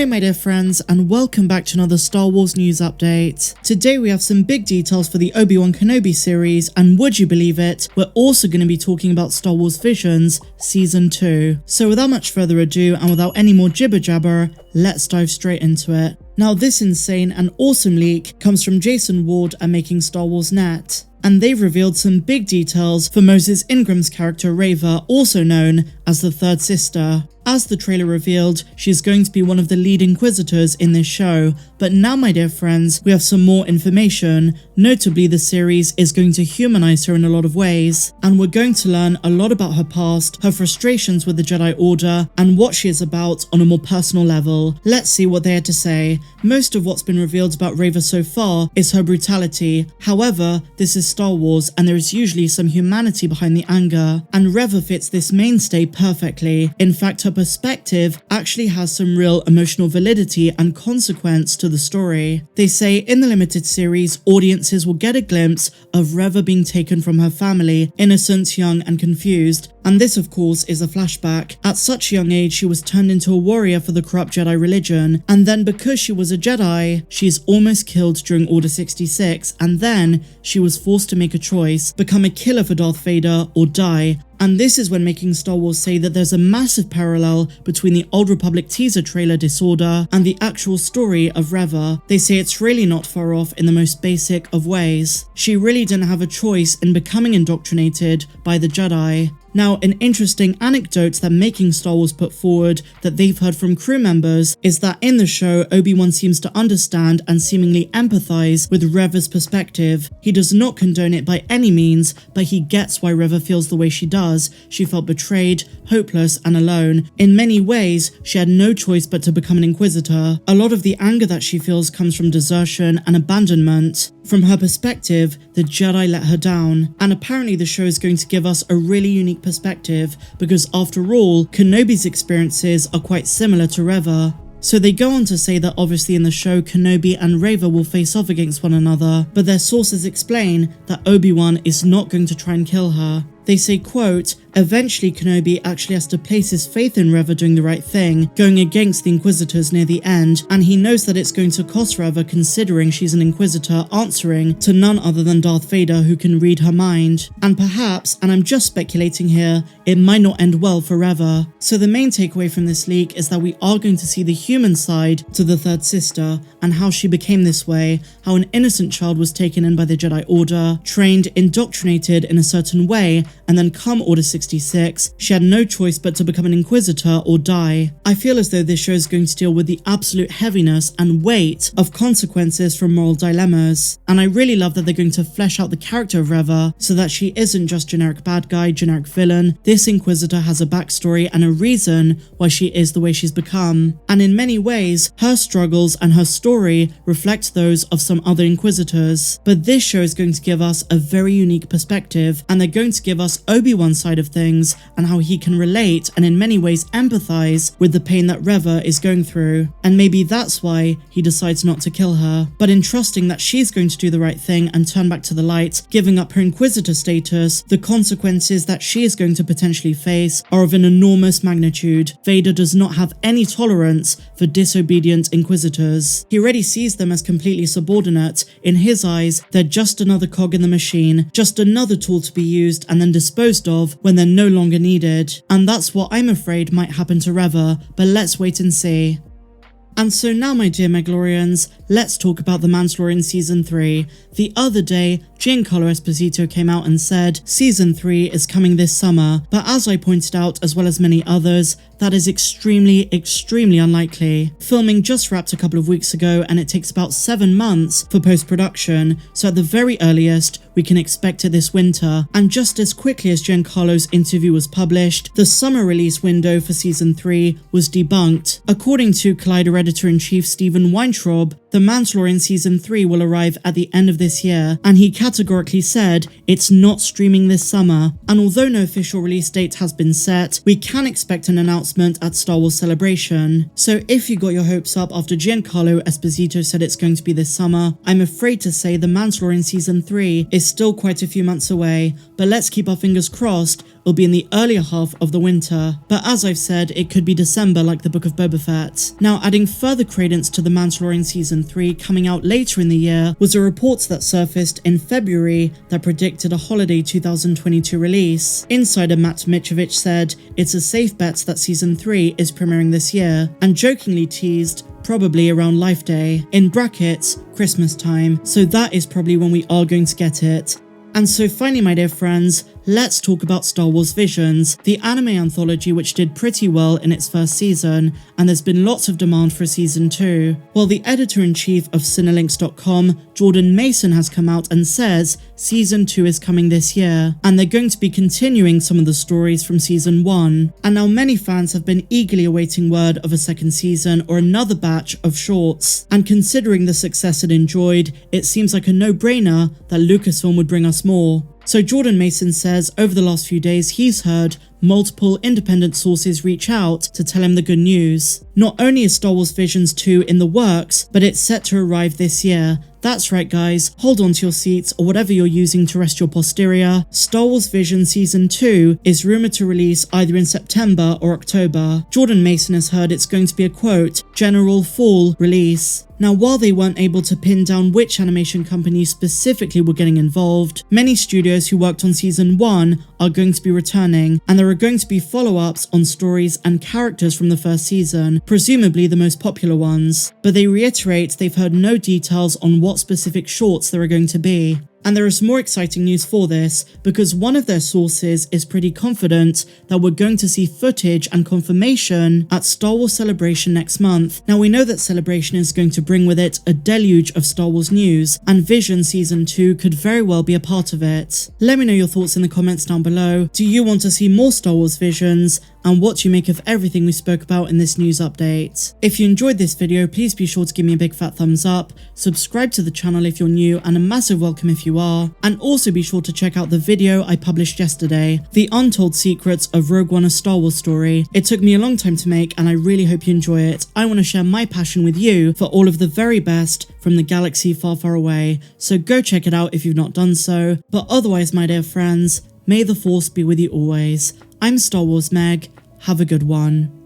Hello my dear friends, and welcome back to another Star Wars news update. Today we have some big details for the Obi-Wan Kenobi series, and would you believe it, we're also going to be talking about Star Wars Visions Season 2. So without much further ado, and without any more jibber jabber, let's dive straight into it. Now this insane and awesome leak comes from Jason Ward at Making Star Wars Net, and they've revealed some big details for Moses Ingram's character Reva, also known as the Third Sister. As the trailer revealed, she's going to be one of the lead Inquisitors in this show, but now my dear friends, we have some more information. Notably, the series is going to humanize her in a lot of ways, and we're going to learn a lot about her past, her frustrations with the Jedi Order, and what she is about on a more personal level. Let's see what they had to say. Most of what's been revealed about Reva so far is her brutality. However, this is Star Wars, and there is usually some humanity behind the anger, and Reva fits this mainstay perfectly. In fact, her perspective actually has some real emotional validity and consequence to the story. They say in the limited series, audiences will get a glimpse of Reva being taken from her family, innocent, young and confused. And this of course is a flashback. At such a young age, she was turned into a warrior for the corrupt Jedi religion, and then because she was a Jedi, she's almost killed during Order 66, and then she was forced to make a choice, become a killer for Darth Vader or die. And this is when Making Star Wars say that there's a massive parallel between the Old Republic teaser trailer Disorder and the actual story of Reva. They say it's really not far off in the most basic of ways. She really didn't have a choice in becoming indoctrinated by the Jedi. Now, an interesting anecdote that Making Star Wars put forward that they've heard from crew members is that in the show, Obi-Wan seems to understand and seemingly empathize with Reva's perspective. He does not condone it by any means, but he gets why Reva feels the way she does. She felt betrayed, hopeless, and alone. In many ways, she had no choice but to become an Inquisitor. A lot of the anger that she feels comes from desertion and abandonment. From her perspective, the Jedi let her down, and apparently the show is going to give us a really unique perspective because after all, Kenobi's experiences are quite similar to Reva. So they go on to say that obviously in the show, Kenobi and Reva will face off against one another, but their sources explain that Obi-Wan is not going to try and kill her. They say, quote, eventually Kenobi actually has to place his faith in Reva doing the right thing, going against the Inquisitors near the end, and he knows that it's going to cost Reva considering she's an Inquisitor answering to none other than Darth Vader who can read her mind. And perhaps, and I'm just speculating here, it might not end well for Reva. So the main takeaway from this leak is that we are going to see the human side to the Third Sister and how she became this way, how an innocent child was taken in by the Jedi Order, trained, indoctrinated in a certain way, and then come Order 66, she had no choice but to become an Inquisitor or die. I feel as though this show is going to deal with the absolute heaviness and weight of consequences from moral dilemmas, and I really love that they're going to flesh out the character of Reva so that she isn't just generic bad guy, generic villain. This Inquisitor has a backstory and a reason why she is the way she's become, and in many ways, her struggles and her story reflect those of some other Inquisitors. But this show is going to give us a very unique perspective, and they're going to give us Obi-Wan's side of things and how he can relate and in many ways empathize with the pain that Reva is going through, and maybe that's why he decides not to kill her, but in trusting that she's going to do the right thing and turn back to the light, giving up her Inquisitor status. The consequences that she is going to potentially face are of an enormous magnitude. Vader does not have any tolerance for disobedient Inquisitors. He already sees them as completely subordinate. In his eyes, they're just another cog in the machine, just another tool to be used and then disposed of when they're no longer needed. And that's what I'm afraid might happen to Reva, but let's wait and see. And so now my dear Mandalorians, let's talk about The Mandalorian Season 3. The other day, Giancarlo Esposito came out and said Season 3 is coming this summer, but as I pointed out as well as many others, that is extremely unlikely. Filming just wrapped a couple of weeks ago and it takes about 7 months for post-production, so at the very earliest, we can expect it this winter. And just as quickly as Giancarlo's interview was published, the summer release window for Season 3 was debunked. According to Collider Editor-in-Chief Steven Weintraub, The Mandalorian Season 3 will arrive at the end of this year, and he categorically said it's not streaming this summer. And although no official release date has been set, we can expect an announcement at Star Wars Celebration. So if you got your hopes up after Giancarlo Esposito said it's going to be this summer, I'm afraid to say The Mandalorian Season 3 is still quite a few months away, but let's keep our fingers crossed it'll be in the earlier half of the winter, but as I've said, it could be December like the Book of Boba Fett. Now, adding further credence to The Mandalorian Season 3 coming out later in the year was a report that surfaced in February that predicted a holiday 2022 release. Insider Matt Mitrovic said it's a safe bet that Season 3 is premiering this year, and jokingly teased probably around Life Day, in brackets, Christmas time, so that is probably when we are going to get it. And so finally, my dear friends, let's talk about Star Wars Visions, the anime anthology which did pretty well in its first season, and there's been lots of demand for a season 2. Well, the editor-in-chief of Cinelinx.com, Jordan Mason, has come out and says season 2 is coming this year, and they're going to be continuing some of the stories from season 1. And now many fans have been eagerly awaiting word of a second season or another batch of shorts, and considering the success it enjoyed, it seems like a no-brainer that Lucasfilm would bring us more. So Jordan Mason says over the last few days he's heard multiple independent sources reach out to tell him the good news. Not only is Star Wars Visions 2 in the works, but it's set to arrive this year. That's right guys, hold on to your seats or whatever you're using to rest your posterior. Star Wars Visions Season 2 is rumoured to release either in September or October. Jordan Mason has heard it's going to be a quote, general fall release. Now, while they weren't able to pin down which animation companies specifically were getting involved, many studios who worked on Season 1 are going to be returning, and there are going to be follow-ups on stories and characters from the first season, presumably the most popular ones. But they reiterate they've heard no details on what specific shorts there are going to be. And there is more exciting news for this, because one of their sources is pretty confident that we're going to see footage and confirmation at Star Wars Celebration next month. Now we know that Celebration is going to bring with it a deluge of Star Wars news, and Vision Season 2 could very well be a part of it. Let me know your thoughts in the comments down below. Do you want to see more Star Wars Visions? And what do you make of everything we spoke about in this news update? If you enjoyed this video, please be sure to give me a big fat thumbs up, subscribe to the channel if you're new, and a massive welcome if you are, and also be sure to check out the video I published yesterday, The Untold Secrets of Rogue One: A Star Wars Story. It took me a long time to make and I really hope you enjoy it. I want to share my passion with you for all of the very best from the galaxy far, far away, so go check it out if you've not done so. But otherwise, my dear friends, may the Force be with you always. I'm Star Wars Meg, have a good one.